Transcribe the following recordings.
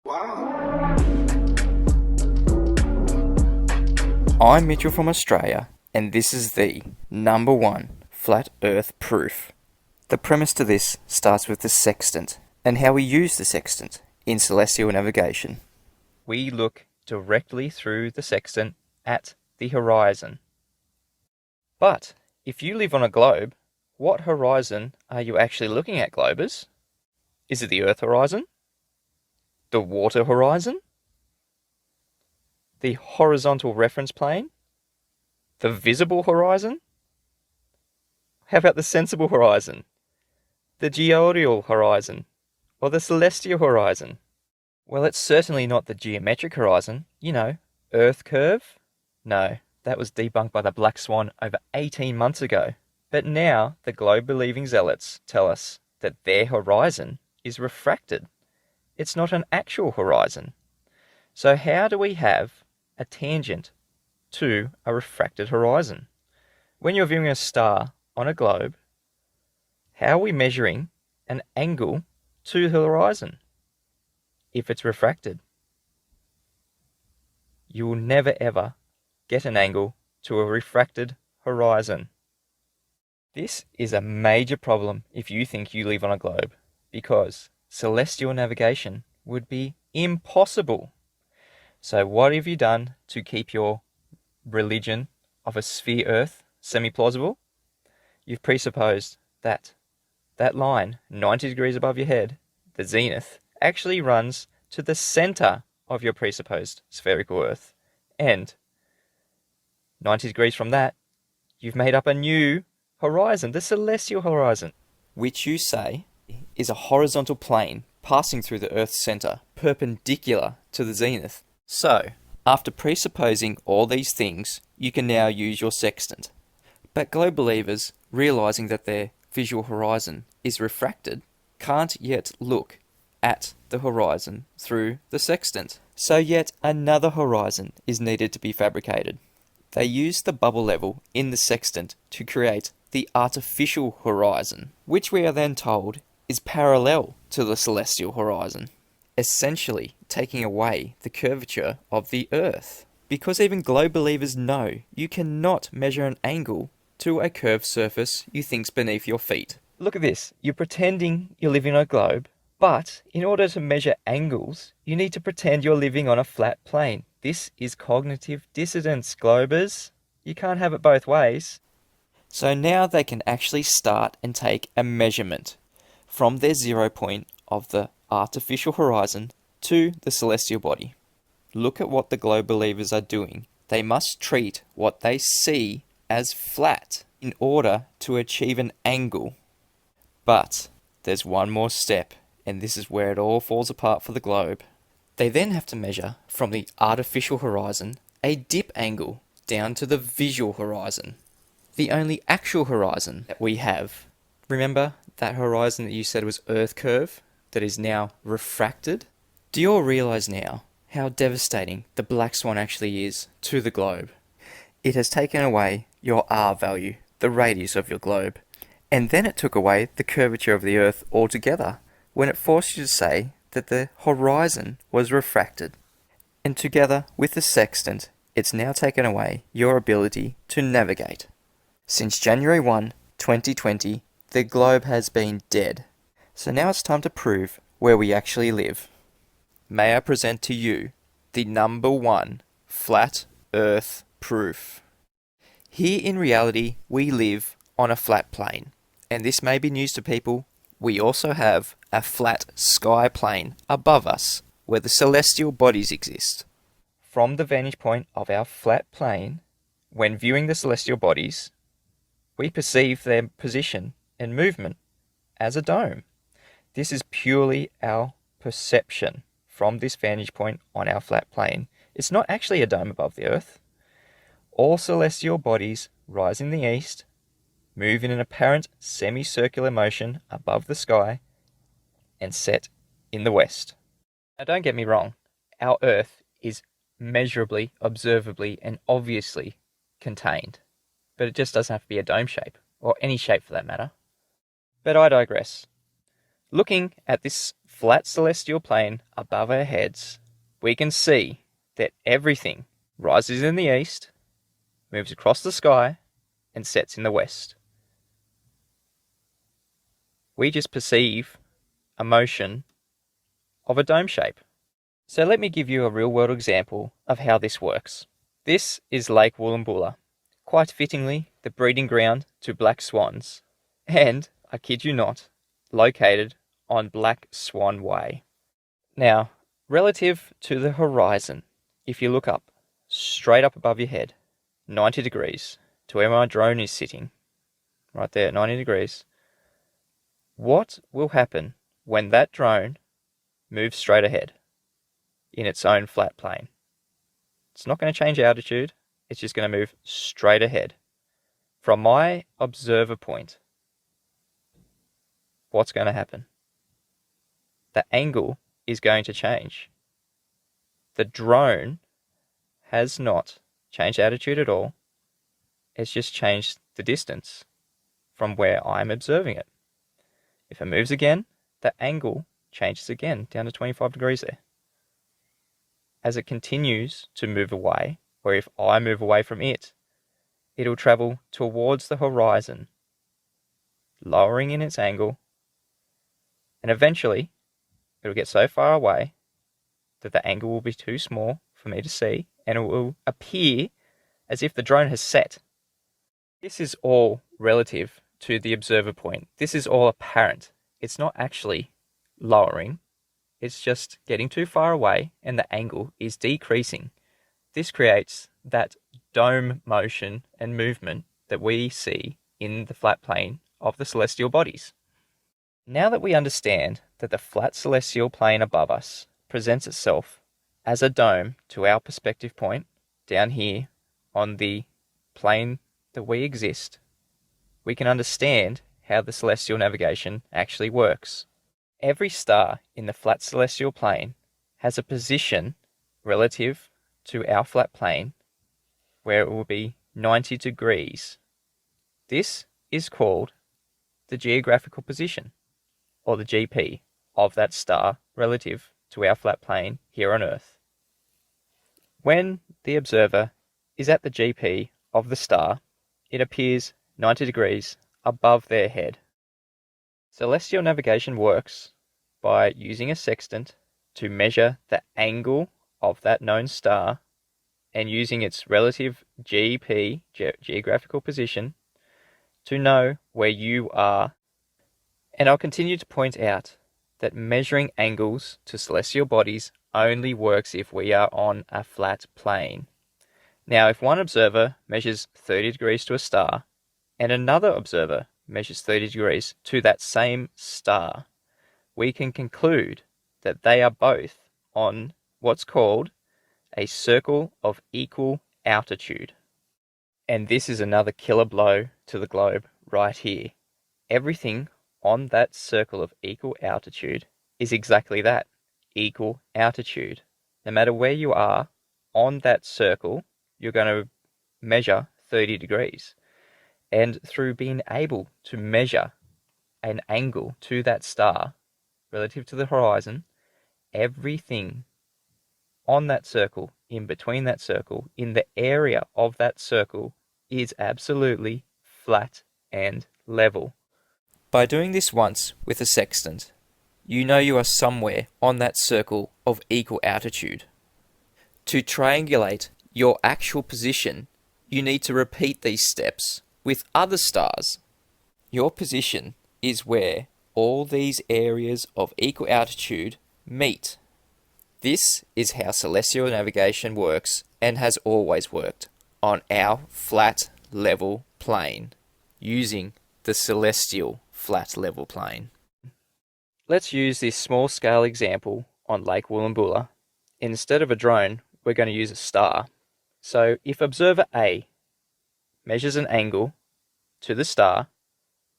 Wow. I'm Mitchell from Australia, and this is the number one flat earth proof. The premise to this starts with the sextant and how we use the sextant in celestial navigation. We look directly through the sextant at the horizon. But if you live on a globe, what horizon are you actually looking at, globers? Is it the Earth horizon? The water horizon? The horizontal reference plane? The visible horizon? How about the sensible horizon? The geodal horizon? Or the celestial horizon? Well, it's certainly not the geometric horizon, Earth curve. No, that was debunked by the Black Swan over 18 months ago. But now the globe-believing zealots tell us that their horizon is refracted. It's not an actual horizon. So how do we have a tangent to a refracted horizon? When you're viewing a star on a globe, how are we measuring an angle to the horizon if it's refracted? You will never ever get an angle to a refracted horizon. This is a major problem if you think you live on a globe, because celestial navigation would be impossible. So what have you done to keep your religion of a sphere Earth semi-plausible? You've presupposed that line, 90 degrees above your head, the zenith, actually runs to the center of your presupposed spherical Earth. And 90 degrees from that, you've made up a new horizon, the celestial horizon, which you say is a horizontal plane passing through the Earth's center, perpendicular to the zenith. So, after presupposing all these things, you can now use your sextant. But globe believers, realizing that their visual horizon is refracted, can't yet look at the horizon through the sextant. So yet another horizon is needed to be fabricated. They use the bubble level in the sextant to create the artificial horizon, which we are then told is parallel to the celestial horizon, essentially taking away the curvature of the Earth. Because even globe believers know you cannot measure an angle to a curved surface you think's beneath your feet. Look at this. You're pretending you're living on a globe, but in order to measure angles, you need to pretend you're living on a flat plane. This is cognitive dissonance, globers. You can't have it both ways. So now they can actually start and take a measurement from their 0 point of the artificial horizon to the celestial body. Look at what the globe believers are doing. They must treat what they see as flat in order to achieve an angle. But there's one more step, and this is where it all falls apart for the globe. They then have to measure from the artificial horizon a dip angle down to the visual horizon, the only actual horizon that we have. Remember that horizon that you said was Earth curve that is now refracted? Do you all realize now how devastating the Black Swan actually is to the globe? It has taken away your R value, the radius of your globe, and then it took away the curvature of the Earth altogether when it forced you to say that the horizon was refracted. And together with the sextant, it's now taken away your ability to navigate. Since January 1, 2020, the globe has been dead. So now it's time to prove where we actually live. May I present to you the number one flat Earth proof. Here in reality, we live on a flat plane. And this may be news to people. We also have a flat sky plane above us where the celestial bodies exist. From the vantage point of our flat plane, when viewing the celestial bodies, we perceive their position and movement as a dome. This is purely our perception from this vantage point on our flat plane. It's not actually a dome above the Earth. All celestial bodies rise in the east, move in an apparent semicircular motion above the sky, and set in the west. Now don't get me wrong, our Earth is measurably, observably, and obviously contained. But it just doesn't have to be a dome shape, or any shape for that matter. But I digress. Looking at this flat celestial plane above our heads, we can see that everything rises in the east, moves across the sky, and sets in the west. We just perceive a motion of a dome shape. So let me give you a real-world example of how this works. This is Lake Woolloomboola, quite fittingly the breeding ground to black swans, and, I kid you not, located on Black Swan Way. Now, relative to the horizon, if you look up, straight up above your head, 90 degrees, to where my drone is sitting, right there, 90 degrees, what will happen when that drone moves straight ahead in its own flat plane? It's not going to change altitude, it's just going to move straight ahead. From my observer point, what's going to happen? The angle is going to change. The drone has not changed altitude at all. It's just changed the distance from where I'm observing it. If it moves again, the angle changes again, down to 25 degrees there. As it continues to move away, or if I move away from it, it'll travel towards the horizon, lowering in its angle, and eventually it'll get so far away that the angle will be too small for me to see, and it will appear as if the drone has set. This is all relative to the observer point. This is all apparent. It's not actually lowering. It's just getting too far away and the angle is decreasing. This creates that dome motion and movement that we see in the flat plane of the celestial bodies. Now that we understand that the flat celestial plane above us presents itself as a dome to our perspective point down here on the plane that we exist, we can understand how the celestial navigation actually works. Every star in the flat celestial plane has a position relative to our flat plane where it will be 90 degrees. This is called the geographical position, or the GP, of that star relative to our flat plane here on Earth. When the observer is at the GP of the star, it appears 90 degrees above their head. Celestial navigation works by using a sextant to measure the angle of that known star and using its relative GP, geographical position, to know where you are. And I'll continue to point out that measuring angles to celestial bodies only works if we are on a flat plane. Now, if one observer measures 30 degrees to a star, and another observer measures 30 degrees to that same star, we can conclude that they are both on what's called a circle of equal altitude. And this is another killer blow to the globe right here. Everything on that circle of equal altitude is exactly that, equal altitude. No matter where you are on that circle, you're going to measure 30 degrees. And through being able to measure an angle to that star relative to the horizon, everything on that circle, in between that circle, in the area of that circle, is absolutely flat and level. By doing this once with a sextant, you know you are somewhere on that circle of equal altitude. To triangulate your actual position, you need to repeat these steps with other stars. Your position is where all these areas of equal altitude meet. This is how celestial navigation works and has always worked on our flat level plane, using the celestial flat level plane. Let's use this small scale example on Lake Woolloomboola. Instead of a drone, we're going to use a star. So if observer A measures an angle to the star,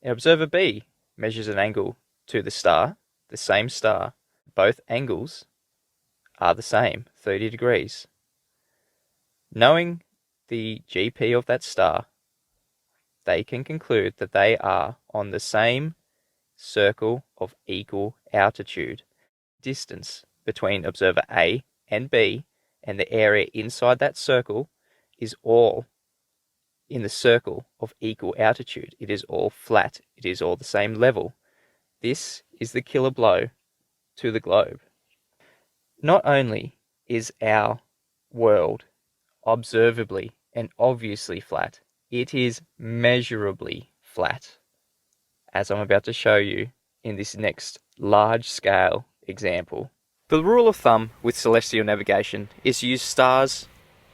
and observer B measures an angle to the star, the same star, both angles are the same, 30 degrees. Knowing the GP of that star, they can conclude that they are on the same circle of equal altitude. distance between observer A and B and the area inside that circle is all in the circle of equal altitude. It is all flat. It is all the same level. This is the killer blow to the globe. Not only is our world observably and obviously flat, it is measurably flat, as I'm about to show you in this next large-scale example. The rule of thumb with celestial navigation is to use stars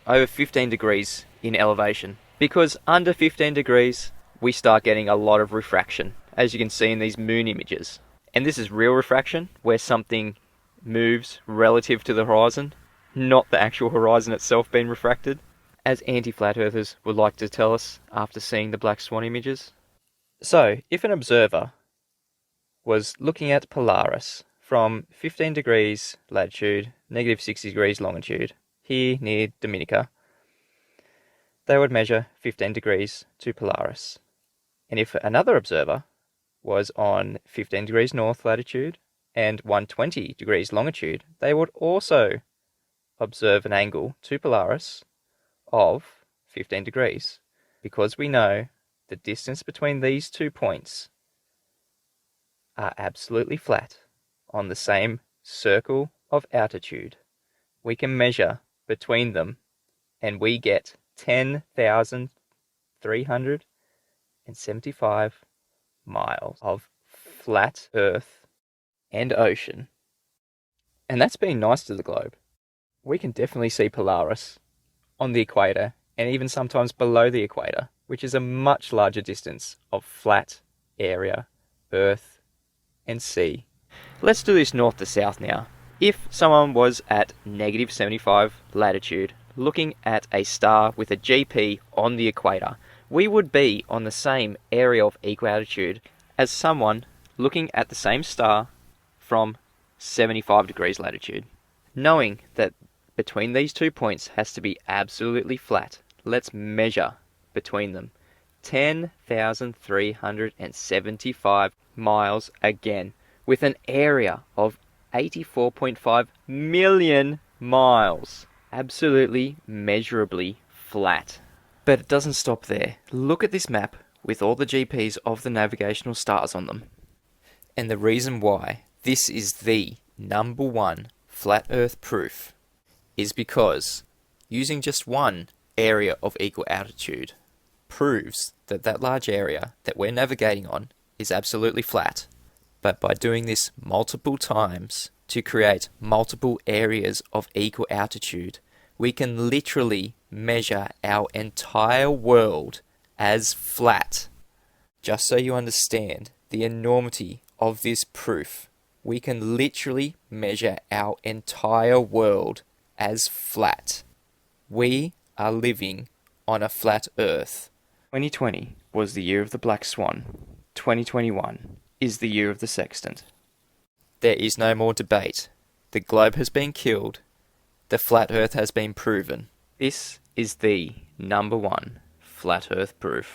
over 15 degrees in elevation, because under 15 degrees we start getting a lot of refraction, as you can see in these moon images. And this is real refraction, where something moves relative to the horizon, not the actual horizon itself being refracted, as anti-flat earthers would like to tell us after seeing the black swan images. So, if an observer was looking at Polaris from 15 degrees latitude, negative 60 degrees longitude, here near Dominica, they would measure 15 degrees to Polaris. And if another observer was on 15 degrees north latitude and 120 degrees longitude, they would also observe an angle to Polaris of 15 degrees, because we know the distance between these 2 points are absolutely flat on the same circle of altitude. We can measure between them and we get 10,375 miles of flat earth and ocean. And that's being nice to the globe. We can definitely see Polaris on the equator and even sometimes below the equator, which is a much larger distance of flat area, earth and sea. Let's do this north to south now. If someone was at negative 75 latitude looking at a star with a GP on the equator, we would be on the same area of equal altitude as someone looking at the same star from 75 degrees latitude. Knowing that between these 2 points has to be absolutely flat, let's measure between them. 10,375 miles again, with an area of 84.5 million miles. Absolutely measurably flat. But it doesn't stop there. Look at this map with all the GPs of the navigational stars on them. And the reason why this is the #1 flat earth proof is because using just one area of equal altitude proves that that large area that we're navigating on is absolutely flat. But by doing this multiple times to create multiple areas of equal altitude, we can literally measure our entire world as flat. Just so you understand the enormity of this proof, we can literally measure our entire world as flat. We are living on a flat earth. 2020 was the year of the black swan. 2021 is the year of the sextant. There is no more debate. The globe has been killed. The flat earth has been proven. This is the #1 flat earth proof.